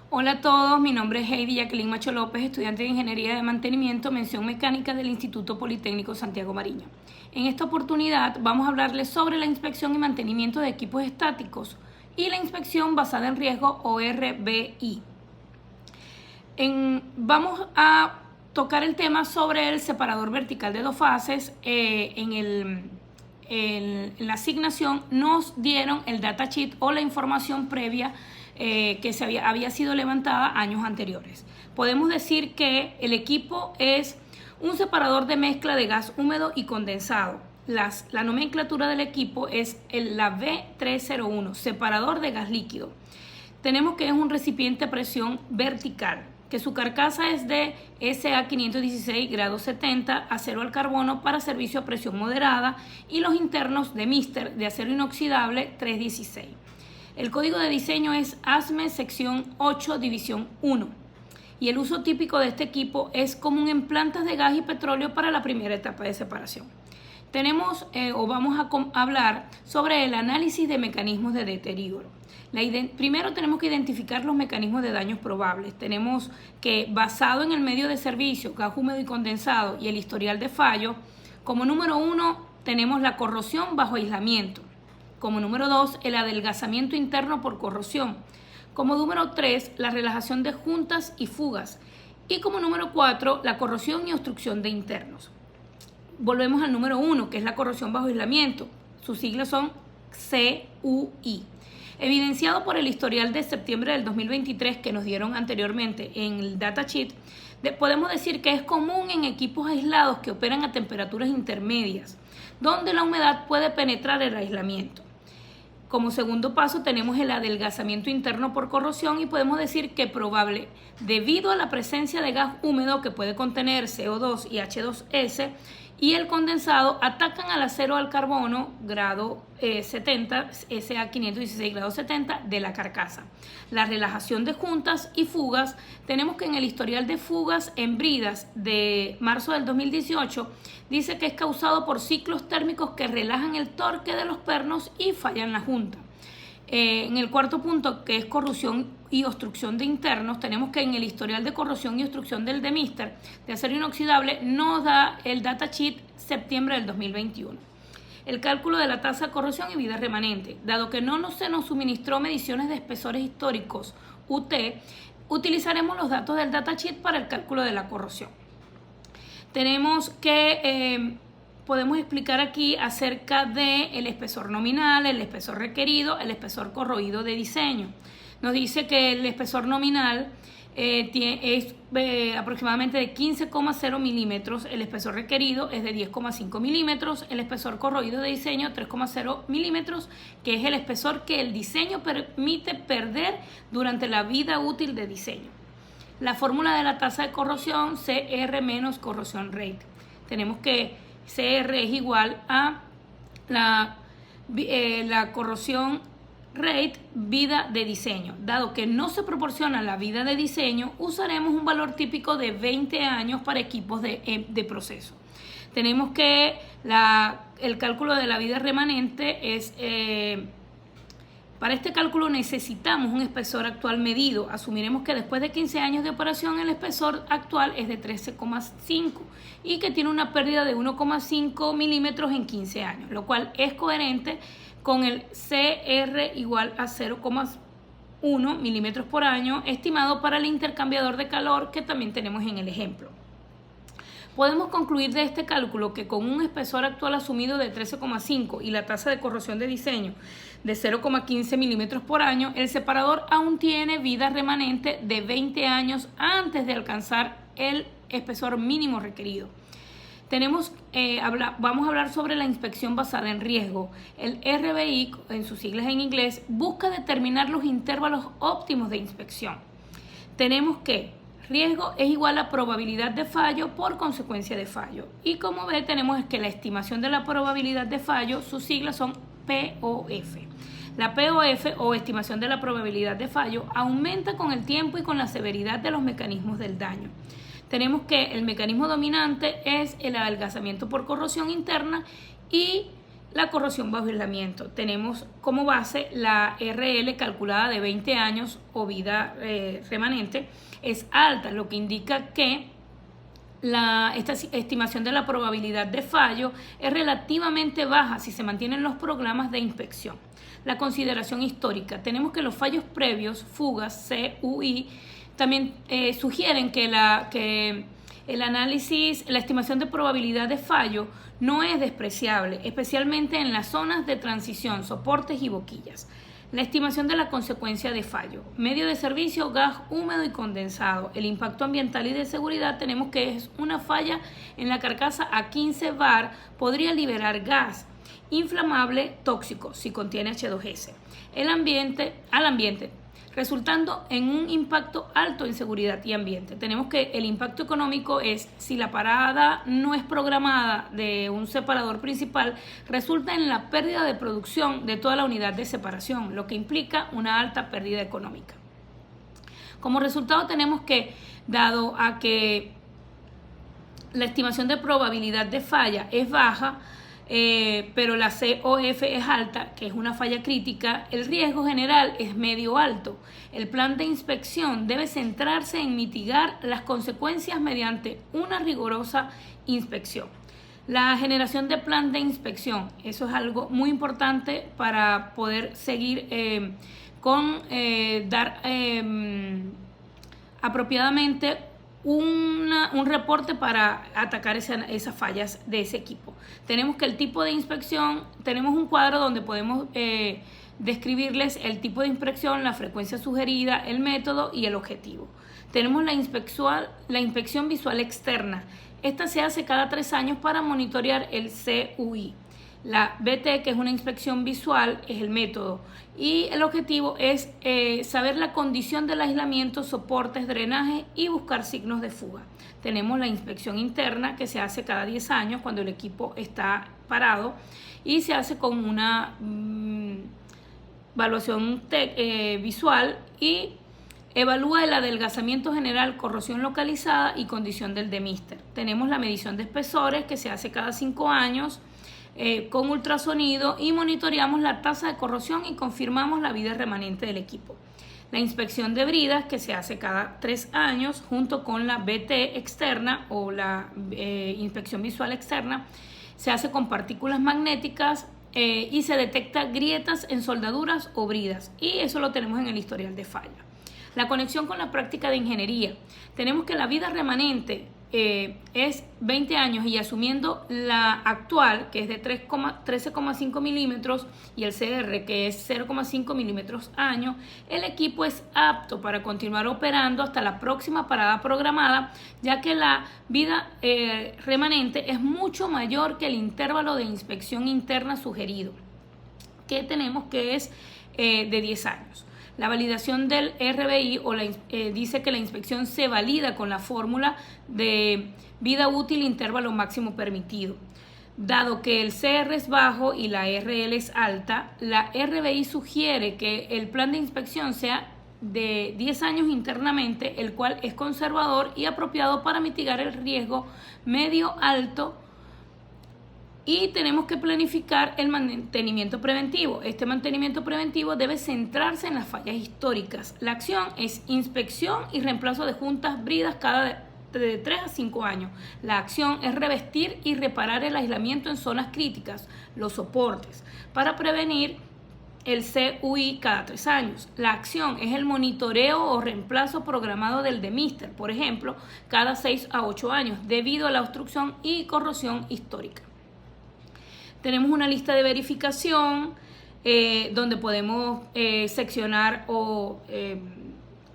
Hola a todos, mi nombre es Heidi Jacqueline Macho López, estudiante de Ingeniería de Mantenimiento, mención mecánica del Instituto Politécnico Santiago Mariño. En esta oportunidad vamos a hablarles sobre la inspección y mantenimiento de equipos estáticos y la inspección basada en riesgo o RBI. Vamos a tocar el tema sobre el separador vertical de dos fases. En la asignación nos dieron el datasheet o la información previa que había sido levantada años anteriores. Podemos decir que el equipo es un separador de mezcla de gas húmedo y condensado. La nomenclatura del equipo es la B301, separador de gas líquido. Tenemos que es un recipiente a presión vertical, que su carcasa es de SA516 grado 70, acero al carbono para servicio a presión moderada y los internos de Mister de acero inoxidable 316. El código de diseño es ASME sección 8 división 1 y el uso típico de este equipo es común en plantas de gas y petróleo para la primera etapa de separación. Vamos a hablar sobre el análisis de mecanismos de deterioro. Primero tenemos que identificar los mecanismos de daños probables. Tenemos que, basado en el medio de servicio, gas húmedo y condensado y el historial de fallo, como número 1 tenemos la corrosión bajo aislamiento. Como número 2, el adelgazamiento interno por corrosión. Como número 3, la relajación de juntas y fugas. Y como número 4, la corrosión y obstrucción de internos. Volvemos al número 1, que es la corrosión bajo aislamiento. Sus siglas son CUI. Evidenciado por el historial de septiembre del 2023 que nos dieron anteriormente en el datasheet, podemos decir que es común en equipos aislados que operan a temperaturas intermedias, donde la humedad puede penetrar el aislamiento. Como segundo paso tenemos el adelgazamiento interno por corrosión y podemos decir que probable, debido a la presencia de gas húmedo que puede contener CO2 y H2S y el condensado, atacan al acero al carbono grado 70, SA516 grado 70 de la carcasa. La relajación de juntas y fugas, tenemos que en el historial de fugas en bridas de marzo del 2018 dice que es causado por ciclos térmicos que relajan el torque de los pernos y fallan la junta. En el cuarto punto, que es corrosión y obstrucción de internos, tenemos que en el historial de corrosión y obstrucción del de Mister de acero inoxidable nos da el datasheet septiembre del 2021. El cálculo de la tasa de corrosión y vida remanente. Dado que no se nos suministró mediciones de espesores históricos UT, utilizaremos los datos del datasheet para el cálculo de la corrosión. Tenemos que podemos explicar aquí acerca del espesor nominal, el espesor requerido, el espesor corroído de diseño. Nos dice que el espesor nominal es aproximadamente de 15,0 milímetros, el espesor requerido es de 10,5 milímetros, el espesor corroído de diseño 3,0 milímetros, que es el espesor que el diseño permite perder durante la vida útil de diseño. La fórmula de la tasa de corrosión, CR menos corrosión rate. Tenemos que CR es igual a la corrosión rate vida de diseño. Dado que no se proporciona la vida de diseño, usaremos un valor típico de 20 años para equipos de proceso. Tenemos que el cálculo de la vida remanente es... Para este cálculo necesitamos un espesor actual medido. Asumiremos que después de 15 años de operación el espesor actual es de 13,5 y que tiene una pérdida de 1,5 milímetros en 15 años, lo cual es coherente con el CR igual a 0,1 milímetros por año estimado para el intercambiador de calor que también tenemos en el ejemplo. Podemos concluir de este cálculo que con un espesor actual asumido de 13,5 y la tasa de corrosión de diseño de 0,15 milímetros por año, el separador aún tiene vida remanente de 20 años antes de alcanzar el espesor mínimo requerido. Vamos a hablar sobre la inspección basada en riesgo. El RBI, en sus siglas en inglés, busca determinar los intervalos óptimos de inspección. Tenemos que riesgo es igual a probabilidad de fallo por consecuencia de fallo. Y como ve, tenemos que la estimación de la probabilidad de fallo, sus siglas son POF. La POF o estimación de la probabilidad de fallo aumenta con el tiempo y con la severidad de los mecanismos del daño. Tenemos que el mecanismo dominante es el adelgazamiento por corrosión interna y la corrosión bajo aislamiento. Tenemos como base la RL calculada de 20 años o vida remanente. Es alta, lo que indica que esta estimación de la probabilidad de fallo es relativamente baja si se mantienen los programas de inspección. La consideración histórica. Tenemos que los fallos previos, fugas, CUI, también sugieren que el análisis, la estimación de probabilidad de fallo no es despreciable, especialmente en las zonas de transición, soportes y boquillas. La estimación de la consecuencia de fallo. Medio de servicio, gas húmedo y condensado. El impacto ambiental y de seguridad tenemos que es una falla en la carcasa a 15 bar, podría liberar gas inflamable tóxico si contiene H2S al ambiente, resultando en un impacto alto en seguridad y ambiente. Tenemos que el impacto económico es si la parada no es programada de un separador principal, resulta en la pérdida de producción de toda la unidad de separación, lo que implica una alta pérdida económica. Como resultado tenemos que, dado a que la estimación de probabilidad de falla es baja, pero la COF es alta, que es una falla crítica, el riesgo general es medio alto. El plan de inspección debe centrarse en mitigar las consecuencias mediante una rigurosa inspección. La generación de plan de inspección, eso es algo muy importante para poder seguir dar apropiadamente un reporte para atacar esas fallas de ese equipo. Tenemos que el tipo de inspección, tenemos un cuadro donde podemos describirles el tipo de inspección, la frecuencia sugerida, el método y el objetivo. Tenemos la inspección visual externa. Esta se hace cada 3 años para monitorear el CUI. La BT, que es una inspección visual, es el método. Y el objetivo es saber la condición del aislamiento, soportes, drenaje y buscar signos de fuga. Tenemos la inspección interna, que se hace cada 10 años cuando el equipo está parado y se hace con una evaluación visual y evalúa el adelgazamiento general, corrosión localizada y condición del demister. Tenemos la medición de espesores, que se hace cada 5 años. Con ultrasonido y monitoreamos la tasa de corrosión y confirmamos la vida remanente del equipo. La inspección de bridas, que se hace cada 3 años junto con la BT externa o la inspección visual externa, se hace con partículas magnéticas y se detecta grietas en soldaduras o bridas, y eso lo tenemos en el historial de falla. La conexión con la práctica de ingeniería. Tenemos que la vida remanente es 20 años y asumiendo la actual, que es de 13,5 milímetros, y el CR, que es 0,5 milímetros año, el equipo es apto para continuar operando hasta la próxima parada programada, ya que la vida remanente es mucho mayor que el intervalo de inspección interna sugerido, que tenemos que es de 10 años. La validación del RBI dice que la inspección se valida con la fórmula de vida útil intervalo máximo permitido. Dado que el CR es bajo y la RL es alta, la RBI sugiere que el plan de inspección sea de 10 años internamente, el cual es conservador y apropiado para mitigar el riesgo medio alto. Y tenemos que planificar el mantenimiento preventivo. Este mantenimiento preventivo debe centrarse en las fallas históricas. La acción es inspección y reemplazo de juntas bridas cada de 3 a 5 años. La acción es revestir y reparar el aislamiento en zonas críticas, los soportes, para prevenir el CUI cada 3 años. La acción es el monitoreo o reemplazo programado del demister, por ejemplo, cada 6 a 8 años, debido a la obstrucción y corrosión histórica. Tenemos una lista de verificación donde podemos seccionar o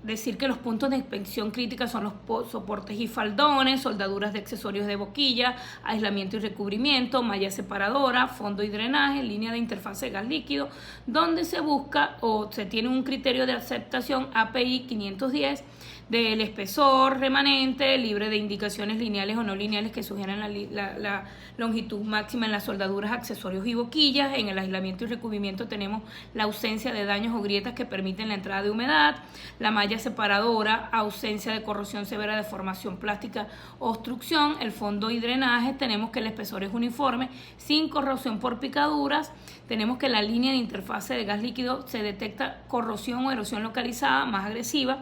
decir que los puntos de inspección crítica son los soportes y faldones, soldaduras de accesorios de boquilla, aislamiento y recubrimiento, malla separadora, fondo y drenaje, línea de interfaz de gas líquido, donde se busca o se tiene un criterio de aceptación API 510 del espesor remanente, libre de indicaciones lineales o no lineales que sugieran la longitud máxima en las soldaduras, accesorios y boquillas. En el aislamiento y recubrimiento tenemos la ausencia de daños o grietas que permiten la entrada de humedad, la malla malla separadora, ausencia de corrosión severa, deformación plástica, obstrucción. El fondo y drenaje, tenemos que el espesor es uniforme, sin corrosión por picaduras. Tenemos que la línea de interfase de gas líquido se detecta corrosión o erosión localizada más agresiva.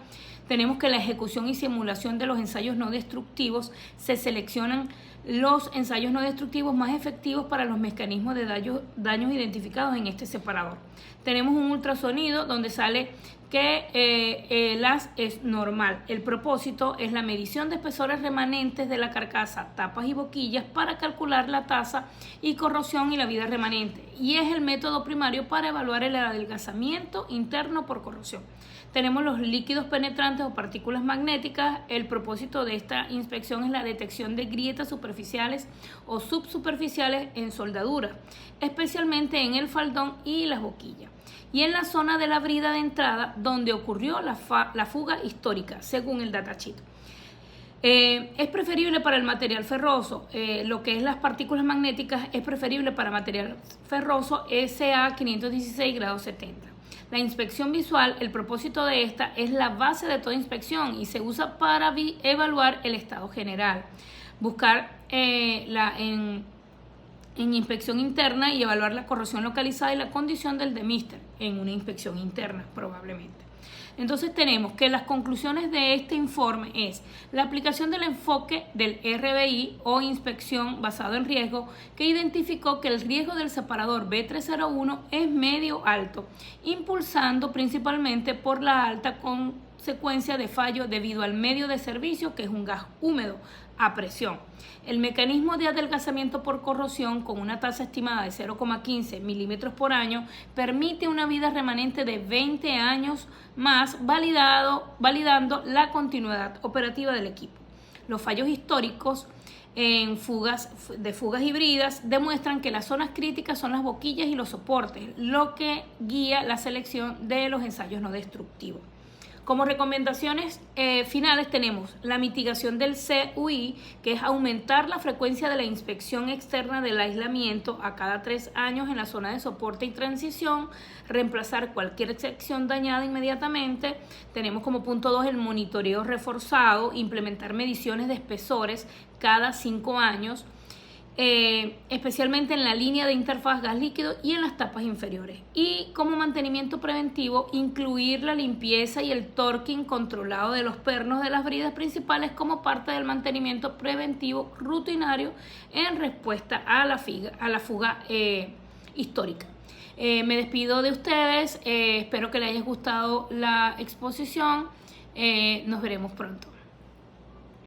Tenemos que la ejecución y simulación de los ensayos no destructivos, se seleccionan los ensayos no destructivos más efectivos para los mecanismos de daños identificados en este separador. Tenemos un ultrasonido donde sale que el haz es normal. El propósito es la medición de espesores remanentes de la carcasa, tapas y boquillas para calcular la tasa y corrosión y la vida remanente. Y es el método primario para evaluar el adelgazamiento interno por corrosión. Tenemos los líquidos penetrantes o partículas magnéticas. El propósito de esta inspección es la detección de grietas superficiales o subsuperficiales en soldaduras, especialmente en el faldón y las boquillas, y en la zona de la brida de entrada donde ocurrió la fuga histórica, según el datasheet. Es preferible para el material ferroso, lo que es las partículas magnéticas es preferible para material ferroso SA 516 grados 70. La inspección visual, el propósito de esta es la base de toda inspección y se usa para evaluar el estado general, buscar en inspección interna y evaluar la corrosión localizada y la condición del demister en una inspección interna probablemente. Entonces tenemos que las conclusiones de este informe es la aplicación del enfoque del RBI o inspección basado en riesgo, que identificó que el riesgo del separador B301 es medio alto, impulsando principalmente por la alta consecuencia de fallo debido al medio de servicio, que es un gas húmedo a presión. El mecanismo de adelgazamiento por corrosión con una tasa estimada de 0,15 milímetros por año permite una vida remanente de 20 años más, validando la continuidad operativa del equipo. Los fallos históricos en fugas híbridas demuestran que las zonas críticas son las boquillas y los soportes, lo que guía la selección de los ensayos no destructivos. Como recomendaciones finales tenemos la mitigación del CUI, que es aumentar la frecuencia de la inspección externa del aislamiento a cada 3 años en la zona de soporte y transición, reemplazar cualquier sección dañada inmediatamente. Tenemos como punto 2 el monitoreo reforzado, implementar mediciones de espesores cada 5 años, especialmente en la línea de interfaz gas líquido y en las tapas inferiores. Y como mantenimiento preventivo, incluir la limpieza y el torquing controlado de los pernos de las bridas principales como parte del mantenimiento preventivo rutinario en respuesta a la fuga histórica. Me despido de ustedes, espero que les haya gustado la exposición, nos veremos pronto.